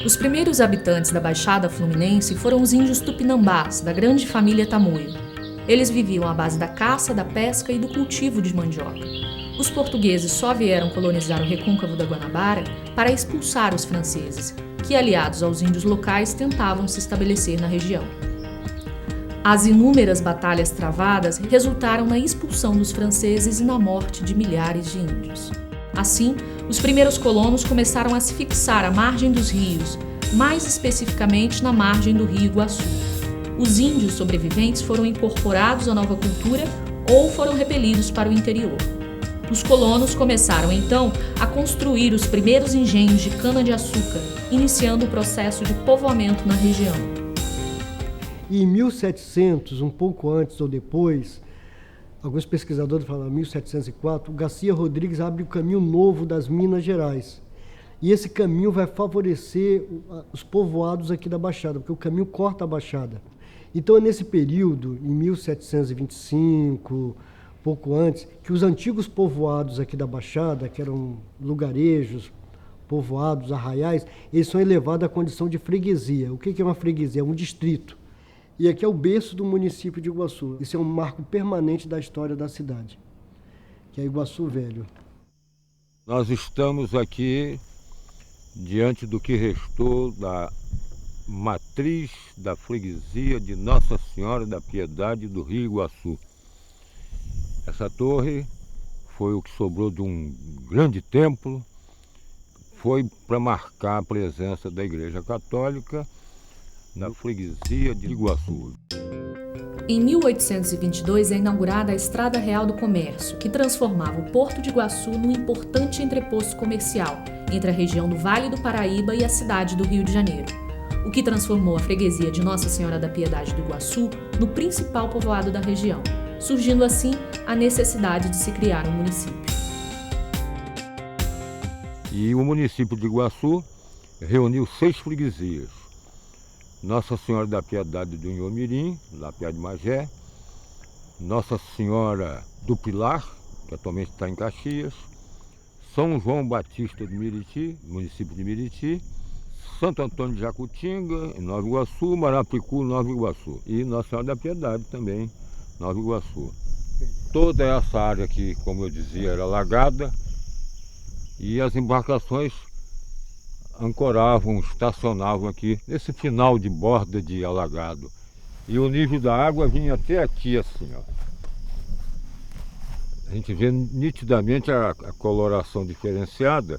Os primeiros habitantes da Baixada Fluminense foram os índios tupinambás, da grande família Tamoio. Eles viviam à base da caça, da pesca e do cultivo de mandioca. Os portugueses só vieram colonizar o recôncavo da Guanabara para expulsar os franceses, que, aliados aos índios locais, tentavam se estabelecer na região. As inúmeras batalhas travadas resultaram na expulsão dos franceses e na morte de milhares de índios. Assim, os primeiros colonos começaram a se fixar à margem dos rios, mais especificamente na margem do Rio Iguaçu. Os índios sobreviventes foram incorporados à nova cultura ou foram repelidos para o interior. Os colonos começaram, então, a construir os primeiros engenhos de cana-de-açúcar, iniciando o processo de povoamento na região. E em 1700, um pouco antes ou depois, alguns pesquisadores falam 1704, o Garcia Rodrigues abre o caminho novo das Minas Gerais. E esse caminho vai favorecer os povoados aqui da Baixada, porque o caminho corta a Baixada. Então é nesse período, em 1725, pouco antes, que os antigos povoados aqui da Baixada, que eram lugarejos, povoados, arraiais, eles são elevados à condição de freguesia. O que é uma freguesia? É um distrito. E aqui é o berço do município de Iguaçu. Isso é um marco permanente da história da cidade, que é Iguaçu Velho. Nós estamos aqui diante do que restou da matriz da freguesia de Nossa Senhora da Piedade do Rio Iguaçu. Essa torre foi o que sobrou de um grande templo, foi para marcar a presença da Igreja Católica na freguesia de Iguaçu. Em 1822 é inaugurada a Estrada Real do Comércio, que transformava o Porto de Iguaçu num importante entreposto comercial entre a região do Vale do Paraíba e a cidade do Rio de Janeiro, o que transformou a freguesia de Nossa Senhora da Piedade do Iguaçu no principal povoado da região, surgindo assim a necessidade de se criar um município. E o município de Iguaçu reuniu 6 freguesias. Nossa Senhora da Piedade do Inhomirim, lá perto de Magé, Nossa Senhora do Pilar, que atualmente está em Caxias, São João Batista de Miriti, município de Miriti, Santo Antônio de Jacutinga, em Nova Iguaçu, Marapicu, Nova Iguaçu, e Nossa Senhora da Piedade também, Nova Iguaçu. Toda essa área aqui, como eu dizia, era alagada e as embarcações ancoravam, estacionavam aqui nesse final de borda de alagado. E o nível da água vinha até aqui assim, ó. A gente vê nitidamente a coloração diferenciada.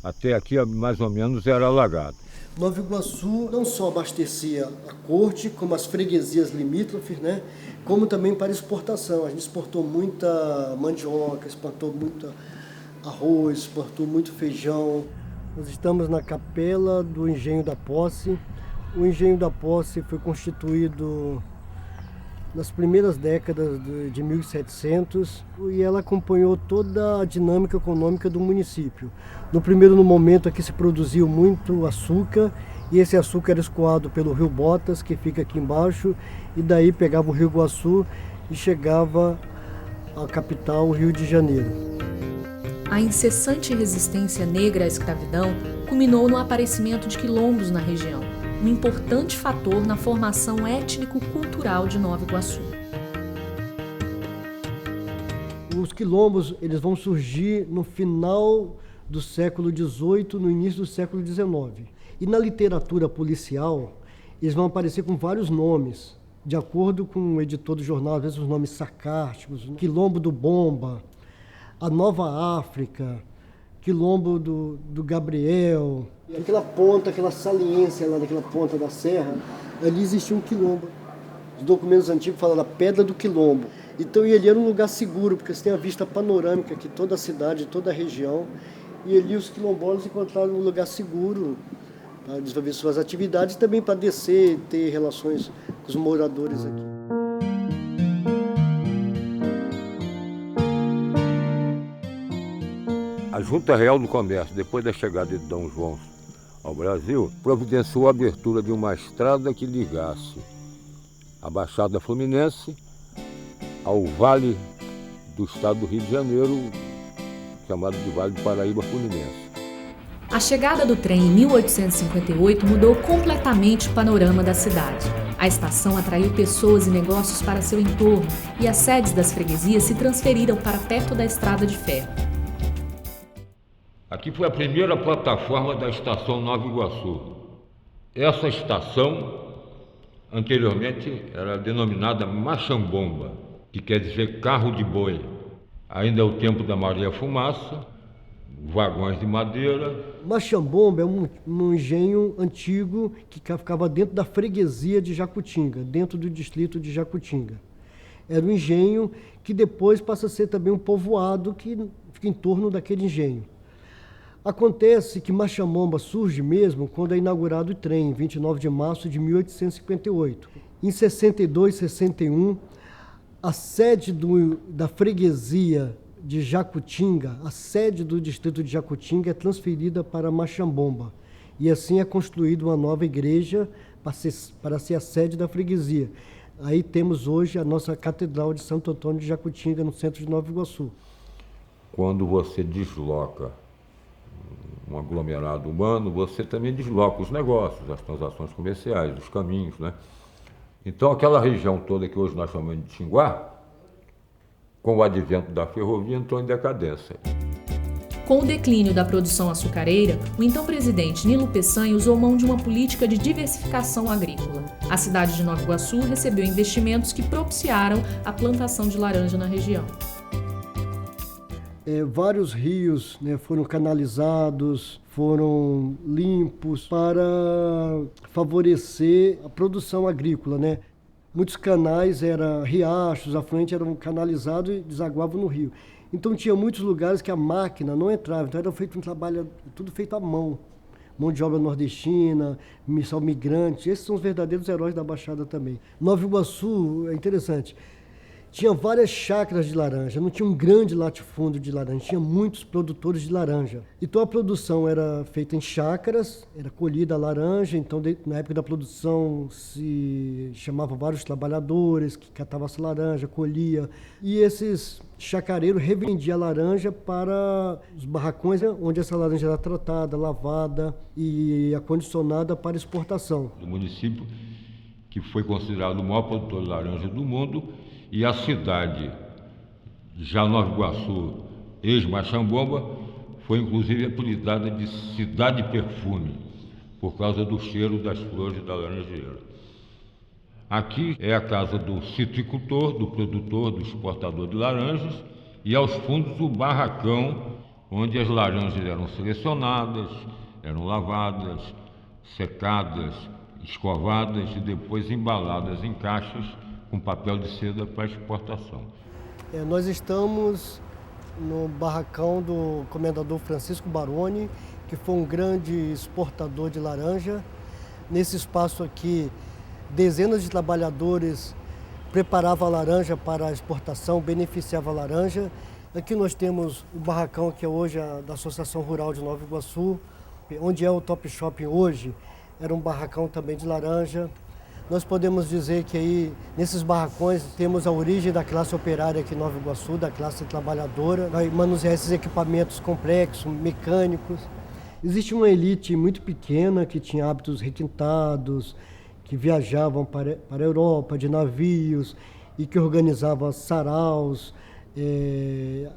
Até aqui mais ou menos era alagado. Nova Iguaçu não só abastecia a corte, como as freguesias limítrofes, né? Como também para exportação. A gente exportou muita mandioca, exportou muito arroz, exportou muito feijão. Nós estamos na capela do Engenho da Posse. O Engenho da Posse foi constituído nas primeiras décadas de 1700 e ela acompanhou toda a dinâmica econômica do município. No primeiro momento aqui se produziu muito açúcar e esse açúcar era escoado pelo Rio Botas, que fica aqui embaixo, e daí pegava o Rio Iguaçu e chegava à capital, o Rio de Janeiro. A incessante resistência negra à escravidão culminou no aparecimento de quilombos na região, um importante fator na formação étnico-cultural de Nova Iguaçu. Os quilombos eles vão surgir no final do século XVIII, no início do século XIX. E na literatura policial, eles vão aparecer com vários nomes, de acordo com o editor do jornal, às vezes os nomes sarcásticos, Quilombo do Bomba, a Nova África, Quilombo do Gabriel. E aquela ponta, aquela saliência lá daquela ponta da serra, ali existia um quilombo. Os documentos antigos falam da Pedra do Quilombo. Então ele era um lugar seguro, porque você tem a vista panorâmica aqui, toda a cidade, toda a região. E ali os quilombolas encontraram um lugar seguro para desenvolver suas atividades e também para descer e ter relações com os moradores aqui. A Junta Real do Comércio, depois da chegada de Dom João ao Brasil, providenciou a abertura de uma estrada que ligasse a Baixada Fluminense ao Vale do Estado do Rio de Janeiro, chamado de Vale do Paraíba Fluminense. A chegada do trem em 1858 mudou completamente o panorama da cidade. A estação atraiu pessoas e negócios para seu entorno e as sedes das freguesias se transferiram para perto da estrada de ferro. Aqui foi a primeira plataforma da estação Nova Iguaçu. Essa estação, anteriormente, era denominada Machambomba, que quer dizer carro de boi. Ainda é o tempo da Maria Fumaça, vagões de madeira. Machambomba é um engenho antigo que ficava dentro da freguesia de Jacutinga, dentro do distrito de Jacutinga. Era um engenho que depois passa a ser também um povoado que fica em torno daquele engenho. Acontece que Machambomba surge mesmo quando é inaugurado o trem, em 29 de março de 1858. Em 62, 61, a sede da freguesia de Jacutinga, a sede do distrito de Jacutinga é transferida para Machambomba. E assim é construída uma nova igreja para ser a sede da freguesia. Aí temos hoje a nossa Catedral de Santo Antônio de Jacutinga, no centro de Nova Iguaçu. Quando você desloca um aglomerado humano, você também desloca os negócios, as transações comerciais, os caminhos, né? Então aquela região toda que hoje nós chamamos de Tinguá, com o advento da ferrovia, entrou em decadência. Com o declínio da produção açucareira, o então presidente Nilo Peçanha usou mão de uma política de diversificação agrícola. A cidade de Nova Iguaçu recebeu investimentos que propiciaram a plantação de laranja na região. Vários rios, né, foram canalizados, foram limpos para favorecer a produção agrícola, né? Muitos canais, riachos, afluentes eram canalizados e desaguavam no rio. Então tinha muitos lugares que a máquina não entrava, então era feito um trabalho, tudo feito à mão de obra nordestina, missão migrante, esses são os verdadeiros heróis da Baixada também. Nova Iguaçu, é interessante, tinha várias chácaras de laranja, não tinha um grande latifúndio de laranja, tinha muitos produtores de laranja. Então a produção era feita em chácaras, era colhida a laranja, então na época da produção se chamava vários trabalhadores que catavam essa laranja, colhia, e esses chacareiros revendiam a laranja para os barracões, né, onde essa laranja era tratada, lavada e acondicionada para exportação. Do município, que foi considerado o maior produtor de laranja do mundo, e a cidade, já Nova Iguaçu, ex-Machambomba, foi inclusive apelidada de Cidade Perfume, por causa do cheiro das flores da laranjeira. Aqui é a casa do citricultor, do produtor, do exportador de laranjas, e aos fundos o barracão, onde as laranjas eram selecionadas, eram lavadas, secadas, escovadas e depois embaladas em caixas com papel de seda para exportação. Nós estamos no barracão do comendador Francisco Baroni, que foi um grande exportador de laranja. Nesse espaço aqui, dezenas de trabalhadores preparavam a laranja para a exportação, beneficiavam a laranja. Aqui nós temos o barracão que é hoje da Associação Rural de Nova Iguaçu, onde é o Top Shopping hoje, era um barracão também de laranja. Nós podemos dizer que aí, nesses barracões, temos a origem da classe operária aqui em Nova Iguaçu, da classe trabalhadora, vai manusear esses equipamentos complexos, mecânicos. Existe uma elite muito pequena que tinha hábitos requintados, que viajavam para a Europa de navios e que organizavam saraus,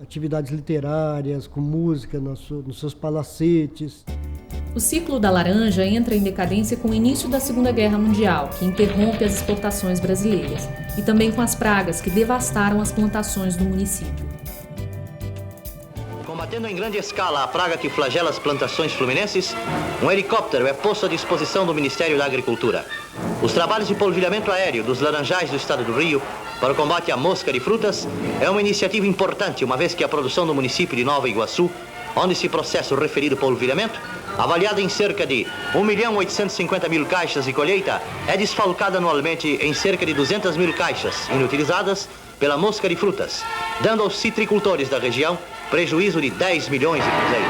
atividades literárias, com música nos seus palacetes. O ciclo da laranja entra em decadência com o início da Segunda Guerra Mundial, que interrompe as exportações brasileiras, e também com as pragas que devastaram as plantações do município. Combatendo em grande escala a praga que flagela as plantações fluminenses, um helicóptero é posto à disposição do Ministério da Agricultura. Os trabalhos de polvilhamento aéreo dos laranjais do estado do Rio para o combate à mosca de frutas é uma iniciativa importante, uma vez que a produção do município de Nova Iguaçu, onde se processa o referido polvilhamento, avaliada em cerca de 1.850.000 caixas de colheita, é desfalcada anualmente em cerca de 200.000 caixas inutilizadas pela mosca de frutas, dando aos citricultores da região prejuízo de 10 milhões de cruzeiros.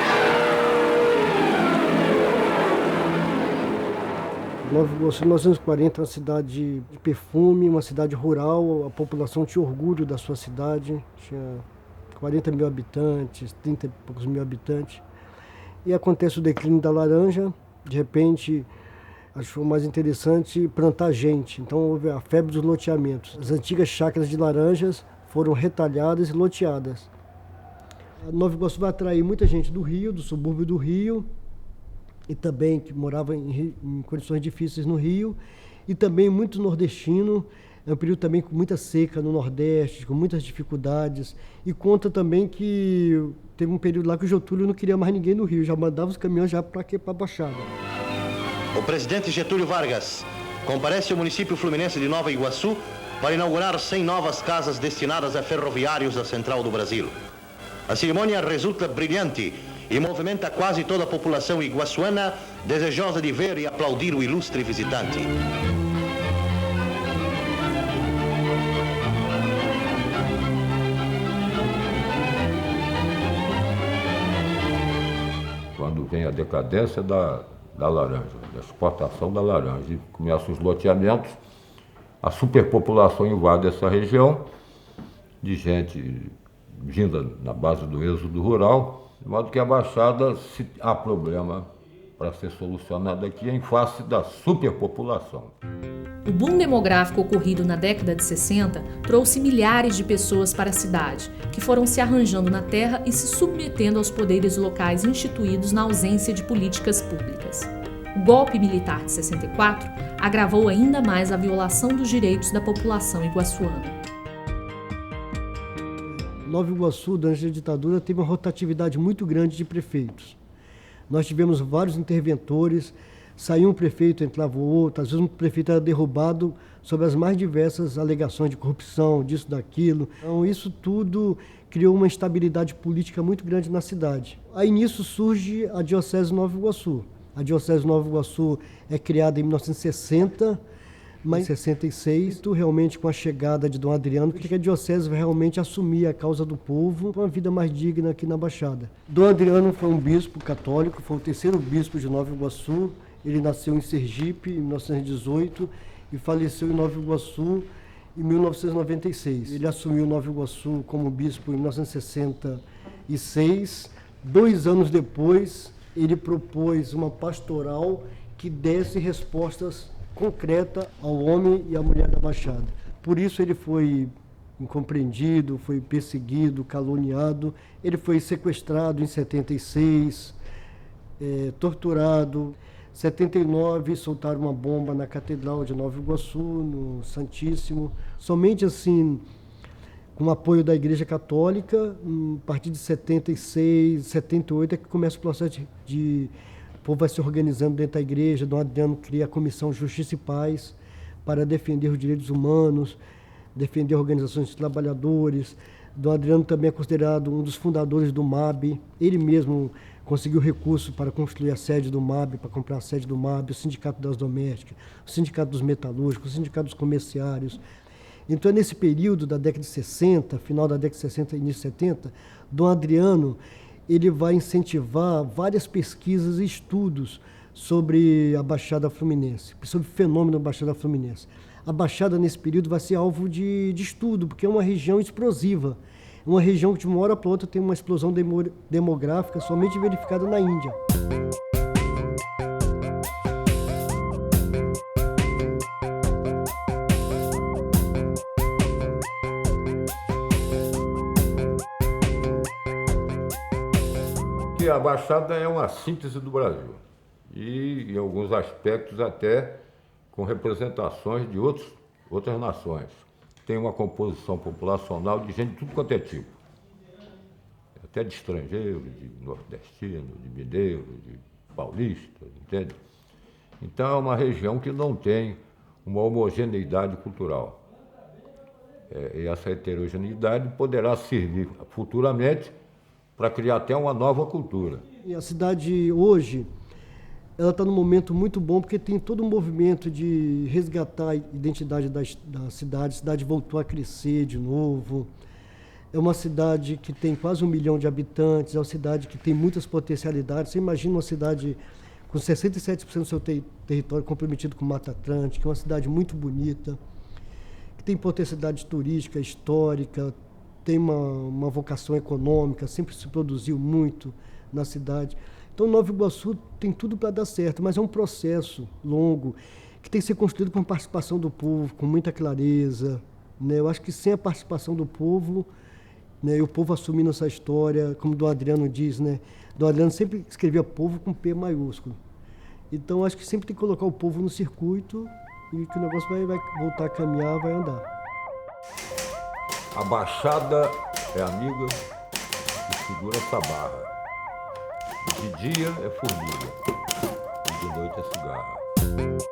Nova Iguaçu, em 1940, uma cidade de perfume, uma cidade rural, a população tinha orgulho da sua cidade, tinha 40 mil habitantes, 30 e poucos mil habitantes. E acontece o declínio da laranja, de repente achou mais interessante plantar gente. Então houve a febre dos loteamentos. As antigas chácaras de laranjas foram retalhadas e loteadas. A Nova Iguaçu vai atrair muita gente do Rio, do subúrbio do Rio, e também que morava em condições difíceis no Rio, e também muito nordestino. É um período também com muita seca no Nordeste, com muitas dificuldades, e conta também que teve um período lá que o Getúlio não queria mais ninguém no Rio, já mandava os caminhões já para a Baixada. O presidente Getúlio Vargas comparece ao município fluminense de Nova Iguaçu para inaugurar 100 novas casas destinadas a ferroviários da Central do Brasil. A cerimônia resulta brilhante e movimenta quase toda a população iguaçuana, desejosa de ver e aplaudir o ilustre visitante. Quando vem a decadência da laranja, da exportação da laranja, e começam os loteamentos, a superpopulação invade essa região, de gente vinda na base do êxodo rural, de modo que a Baixada, se há problema para ser solucionado aqui, em face da superpopulação. O boom demográfico ocorrido na década de 60 trouxe milhares de pessoas para a cidade, que foram se arranjando na terra e se submetendo aos poderes locais instituídos na ausência de políticas públicas. O golpe militar de 64 agravou ainda mais a violação dos direitos da população iguaçuana. Nova Iguaçu, durante a ditadura, teve uma rotatividade muito grande de prefeitos. Nós tivemos vários interventores, saía um prefeito, entrava outro, às vezes um prefeito era derrubado sob as mais diversas alegações de corrupção, disso, daquilo. Então, isso tudo criou uma instabilidade política muito grande na cidade. Aí nisso surge a Diocese de Nova Iguaçu. A Diocese de Nova Iguaçu é criada em 1960, mas em 66, realmente com a chegada de Dom Adriano, que a Diocese vai realmente assumir a causa do povo, uma vida mais digna aqui na Baixada. Dom Adriano foi um bispo católico, foi o terceiro bispo de Nova Iguaçu. Ele nasceu em Sergipe em 1918 e faleceu em Nova Iguaçu em 1996. Ele assumiu Nova Iguaçu como bispo em 1966. 2 anos depois, ele propôs uma pastoral que desse respostas concretas ao homem e à mulher da Baixada. Por isso ele foi incompreendido, foi perseguido, caluniado. Ele foi sequestrado em 76, torturado. Em 79, soltaram uma bomba na Catedral de Nova Iguaçu, no Santíssimo. Somente assim, com o apoio da Igreja Católica, a partir de 76, 78, é que começa o processo de o povo vai se organizando dentro da igreja. Dom Adriano cria a Comissão Justiça e Paz para defender os direitos humanos, defender organizações de trabalhadores. Dom Adriano também é considerado um dos fundadores do MAB. Ele mesmo conseguiu recurso para construir a sede do MAB, para comprar a sede do MAB, o Sindicato das Domésticas, o Sindicato dos Metalúrgicos, o Sindicato dos Comerciários. Então, nesse período da década de 60, final da década de 60 e início de 70, Dom Adriano ele vai incentivar várias pesquisas e estudos sobre a Baixada Fluminense, sobre o fenômeno da Baixada Fluminense. A Baixada, nesse período, vai ser alvo de estudo, porque é uma região explosiva. Uma região que de uma hora para outra tem uma explosão demográfica somente verificada na Índia. Que a Baixada é uma síntese do Brasil e, em alguns aspectos, até com representações de outras nações. Tem uma composição populacional de gente de tudo quanto é tipo. Até de estrangeiro, de nordestino, de mineiro, de paulista, entende? Então é uma região que não tem uma homogeneidade cultural. E essa heterogeneidade poderá servir futuramente para criar até uma nova cultura. E a cidade hoje, ela está num momento muito bom, porque tem todo um movimento de resgatar a identidade da cidade. A cidade voltou a crescer de novo. É uma cidade que tem quase 1 milhão de habitantes, é uma cidade que tem muitas potencialidades. Você imagina uma cidade com 67% do seu território comprometido com Mata Atlântica, é uma cidade muito bonita, que tem potencialidade turística, histórica, tem uma vocação econômica, sempre se produziu muito na cidade. Então, Nova Iguaçu tem tudo para dar certo, mas é um processo longo, que tem que ser construído com a participação do povo, com muita clareza, né? Eu acho que sem a participação do povo, né, e o povo assumindo essa história, como o Dom Adriano diz, né? Dom Adriano sempre escrevia povo com P maiúsculo. Então, acho que sempre tem que colocar o povo no circuito e que o negócio vai voltar a caminhar, vai andar. A Baixada é amiga e segura essa barra. De dia é formiga e de noite é cigarra.